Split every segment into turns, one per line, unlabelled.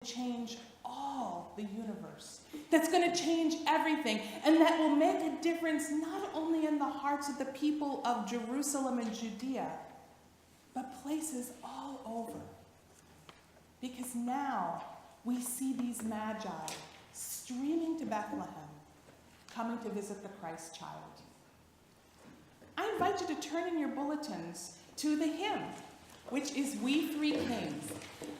change all the universe, that's going to change everything, and that will make a difference not only in the hearts of the people of Jerusalem and Judea, but places all over. Because now we see these magi streaming to Bethlehem, coming to visit the Christ child. I invite you to turn in your bulletins to the hymn, which is We Three Kings,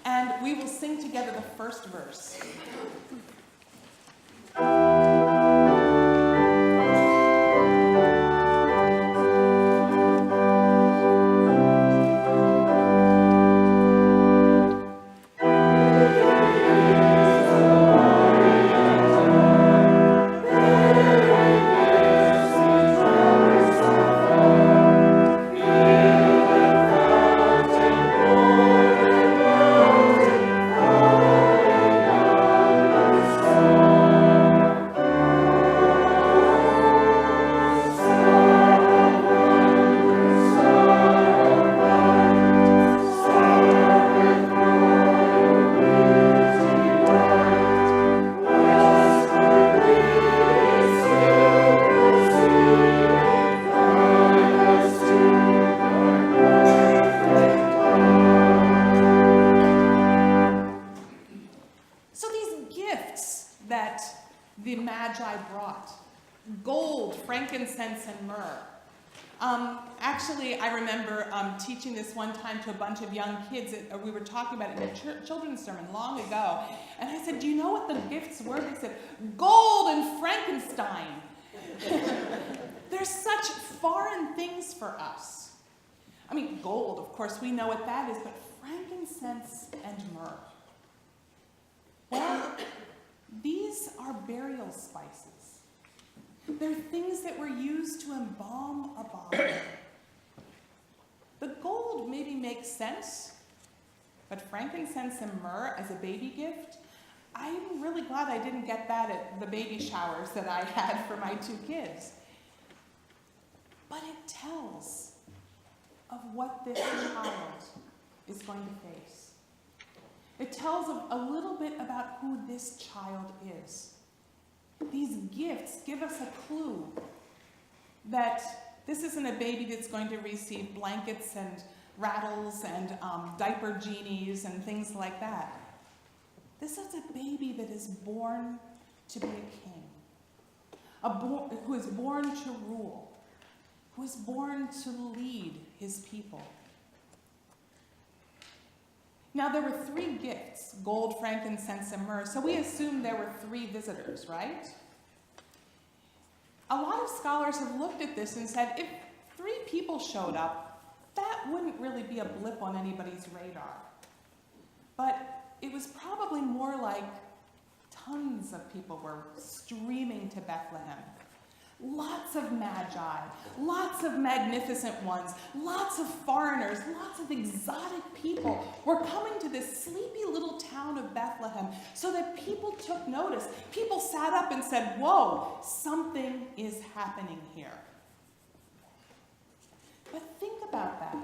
and we will sing together the first verse. That the Magi brought: gold, frankincense, and myrrh. Actually, I remember teaching this one time to a bunch of young kids. We were talking about it in a children's sermon long ago. And I said, do you know what the gifts were? They said, gold and Frankenstein. They're such foreign things for us. I mean, gold, of course, we know what that is, but frankincense and myrrh. Well, these are burial spices. They're things that were used to embalm a body. The gold maybe makes sense, but frankincense and myrrh as a baby gift, I'm really glad I didn't get that at the baby showers that I had for my two kids. But it tells of what this child is going to face. It tells a little bit about who this child is. These gifts give us a clue that this isn't a baby that's going to receive blankets and rattles and diaper genies and things like that. This is a baby that is born to be a king, who is born to rule, who is born to lead his people. Now, there were three gifts: gold, frankincense, and myrrh. So we assume there were three visitors, right? A lot of scholars have looked at this and said, if three people showed up, that wouldn't really be a blip on anybody's radar. But it was probably more like tons of people were streaming to Bethlehem. Lots of magi, lots of magnificent ones, lots of foreigners, lots of exotic people were coming to this sleepy little town of Bethlehem so that people took notice. People sat up and said, whoa, something is happening here. But think about that.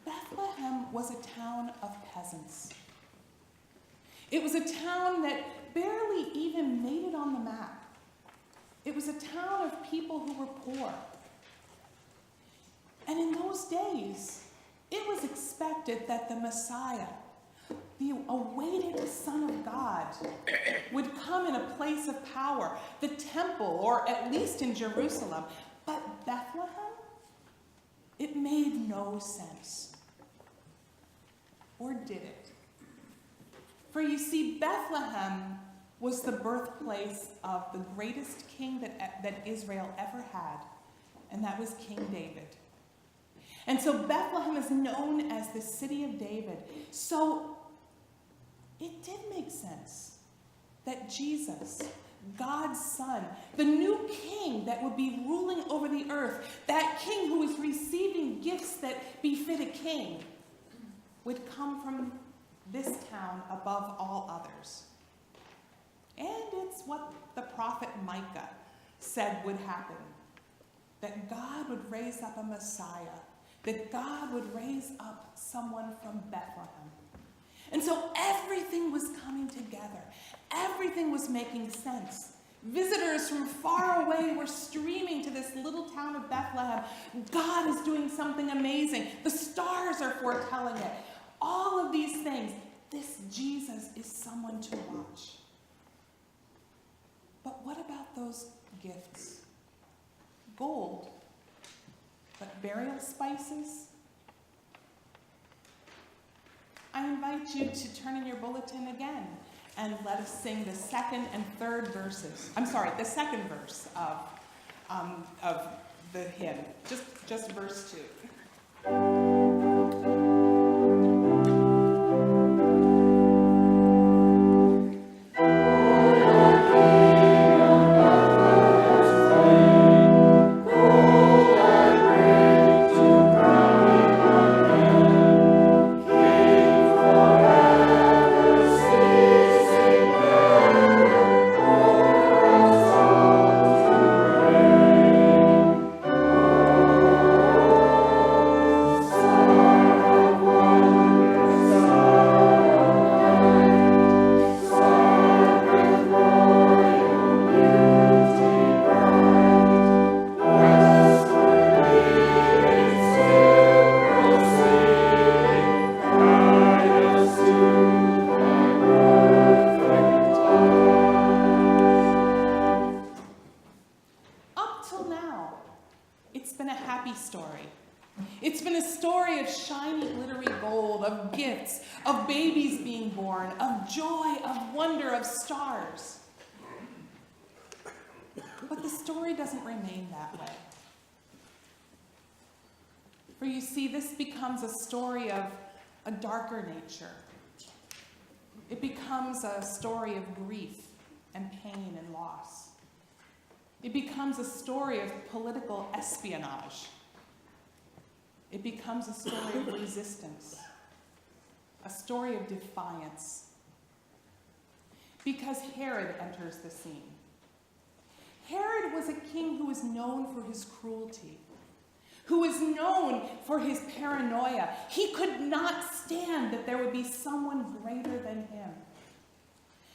Bethlehem was a town of peasants. It was a town that barely even made it on the map. It was a town of people who were poor. And in those days, it was expected that the Messiah, the awaited Son of God, would come in a place of power, the temple, or at least in Jerusalem. But Bethlehem, it made no sense. Or did it? For you see, Bethlehem was the birthplace of the greatest king that Israel ever had, and that was King David. And so Bethlehem is known as the city of David. So it did make sense that Jesus, God's son, the new king that would be ruling over the earth, that king who is receiving gifts that befit a king, would come from this town above all others. And it's what the prophet Micah said would happen, that God would raise up a Messiah, that God would raise up someone from Bethlehem. And so everything was coming together. Everything was making sense. Visitors from far away were streaming to this little town of Bethlehem. God is doing something amazing. The stars are foretelling it. All of these things. This Jesus is someone to watch. But what about those gifts? Gold, but burial spices? I invite you to turn in your bulletin again and let us sing the second and third verses. I'm sorry, the second verse of the hymn, just verse 2. Of gifts, of babies being born, of joy, of wonder, of stars. But the story doesn't remain that way. For you see, this becomes a story of a darker nature. It becomes a story of grief and pain and loss. It becomes a story of political espionage. It becomes a story of resistance. A story of defiance. Because Herod enters the scene. Herod was a king who was known for his cruelty, who was known for his paranoia. He could not stand that there would be someone greater than him.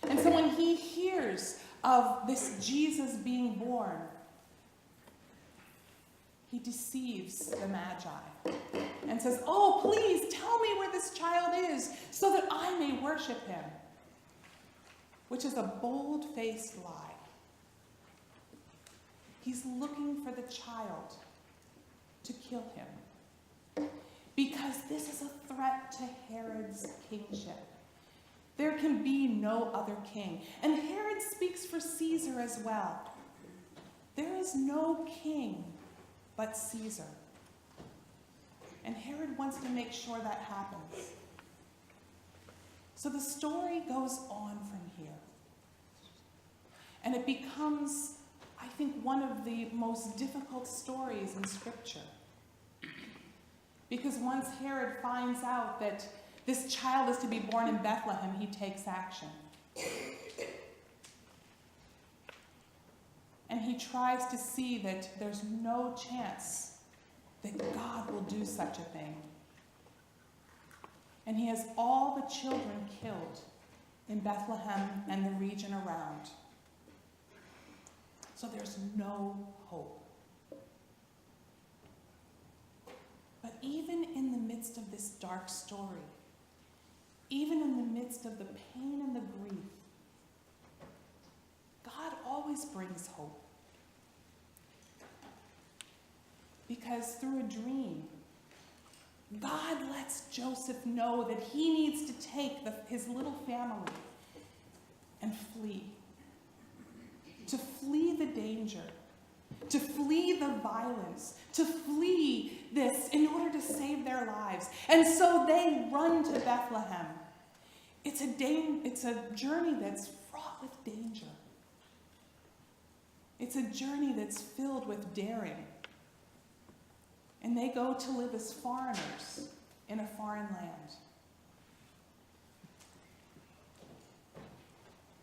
And so when he hears of this Jesus being born, he deceives the Magi and says, "Oh, please tell me where this child is so that I may worship him," which is a bold-faced lie. He's looking for the child to kill him because this is a threat to Herod's kingship. There can be no other king. And Herod speaks for Caesar as well. There is no king but Caesar. And Herod wants to make sure that happens. So the story goes on from here. And it becomes, I think, one of the most difficult stories in Scripture. Because once Herod finds out that this child is to be born in Bethlehem, he takes action. And he tries to see that there's no chance that God will do such a thing. And he has all the children killed in Bethlehem and the region around. So there's no hope. But even in the midst of this dark story, even in the midst of the pain and the grief, God always brings hope. Because through a dream, God lets Joseph know that he needs to take his little family and flee. To flee the danger, to flee the violence, to flee this in order to save their lives. And so they run to Bethlehem. It's a journey that's fraught with danger. It's a journey that's filled with daring. And they go to live as foreigners in a foreign land.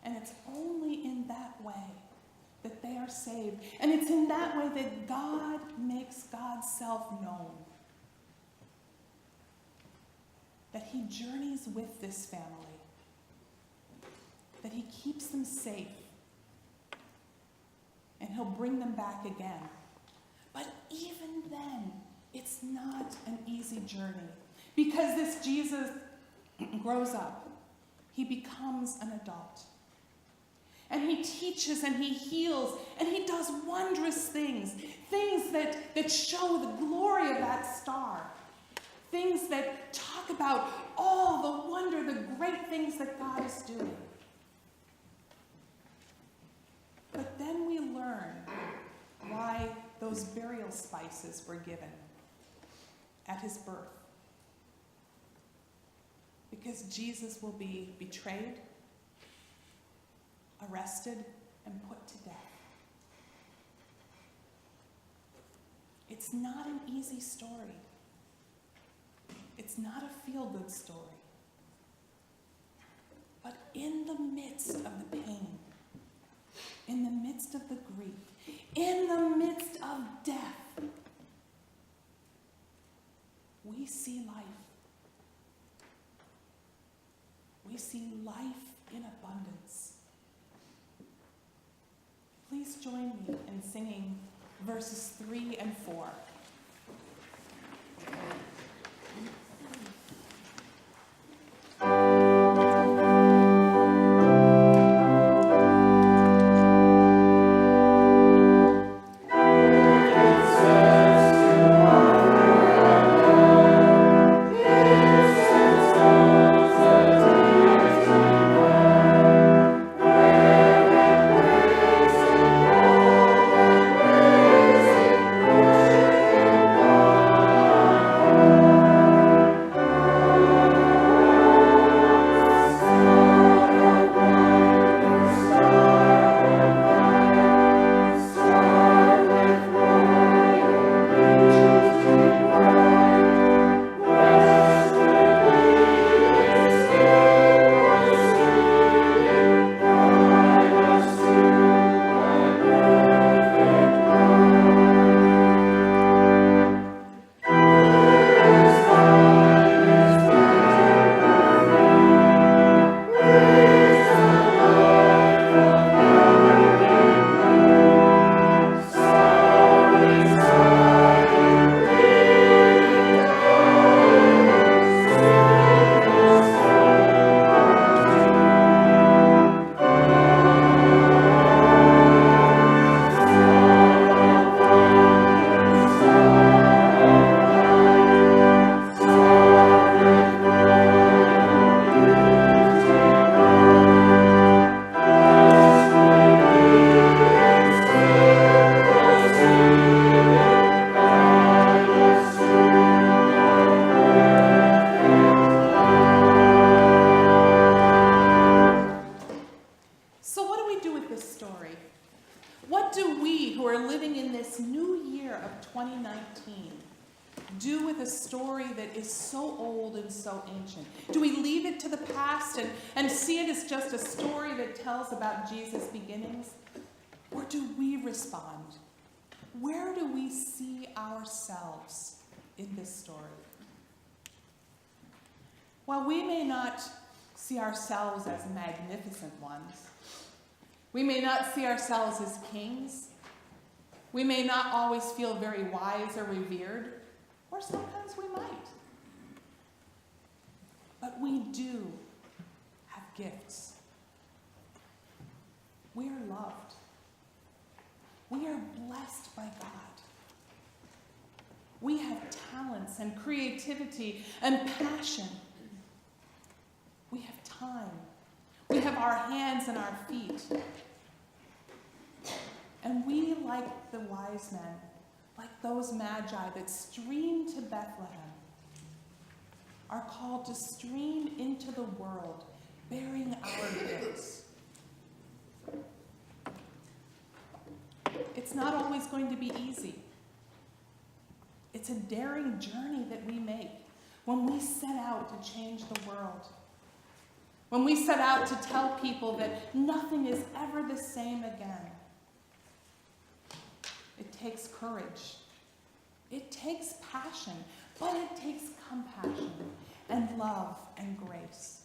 And it's only in that way that they are saved. And it's in that way that God makes God's self known. that he journeys with this family, that he keeps them safe, and he'll bring them back again. But even then, it's not an easy journey, because this Jesus grows up. He becomes an adult. And he teaches and he heals and he does wondrous things. Things that show the glory of that star. Things that talk about all the wonder, the great things that God is doing. But then we learn why those burial spices were given at his birth. Because Jesus will be betrayed, arrested, and put to death. It's not an easy story. It's not a feel-good story. But in the midst of the pain, in the midst of the grief, in the midst of death, we see life. We see life in abundance. Please join me in singing verses 3 and 4. do with a story that is so old and so ancient? Do we leave it to the past and see it as just a story that tells about Jesus' beginnings? Or do we respond? Where do we see ourselves in this story? While we may not see ourselves as magnificent ones, we may not see ourselves as kings, we may not always feel very wise or revered, or sometimes we might. But we do have gifts. We are loved. We are blessed by God. We have talents and creativity and passion. We have time. We have our hands and our feet. And we, like the wise men, like those magi that streamed to Bethlehem, are called to stream into the world, bearing our gifts. It's not always going to be easy. It's a daring journey that we make when we set out to change the world. When we set out to tell people that nothing is ever the same again. It takes courage. It takes passion, but it takes compassion. and love and grace.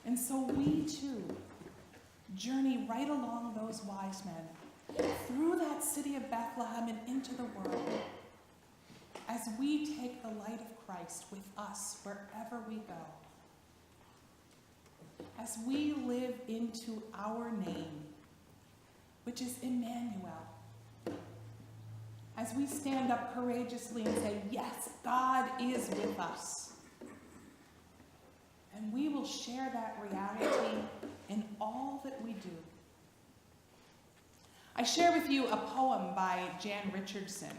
And so we too journey right along those wise men through that city of Bethlehem and into the world as we take the light of Christ with us wherever we go. As we live into our name, which is Immanuel. As we stand up courageously and say, yes, God is with us. And we will share that reality in all that we do. I share with you a poem by Jan Richardson.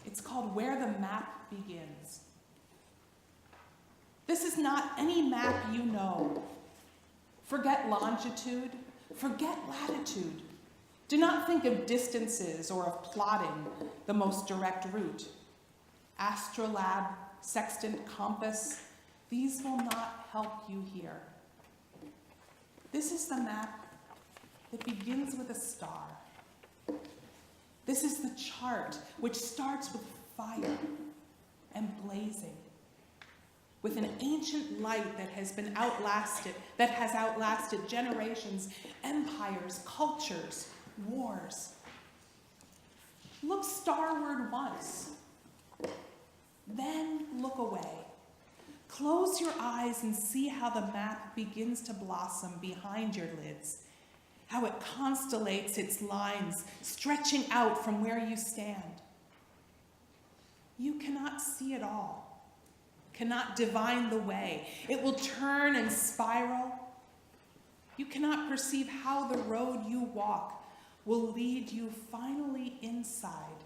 It's called Where the Map Begins. This is not any map you know. Forget longitude, forget latitude. Do not think of distances or of plotting the most direct route. Astrolabe, sextant, compass, these will not help you here. This is the map that begins with a star. This is the chart which starts with fire and blazing, with an ancient light that has outlasted generations, empires, cultures, wars. Look starward once, then look away. Close your eyes and see how the map begins to blossom behind your lids, how it constellates its lines, stretching out from where you stand. You cannot see it all, cannot divine the way. It will turn and spiral. You cannot perceive how the road you walk will lead you finally inside,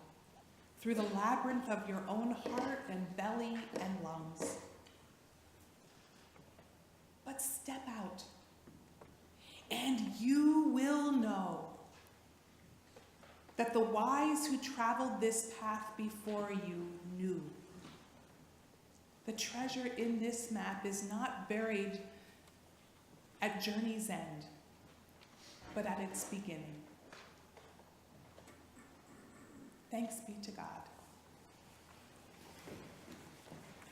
through the labyrinth of your own heart and belly and lungs. But step out, and you will know that the wise who traveled this path before you knew. The treasure in this map is not buried at journey's end, but at its beginning. Thanks be to God.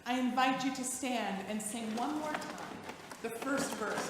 I invite you to stand and sing one more time the first verse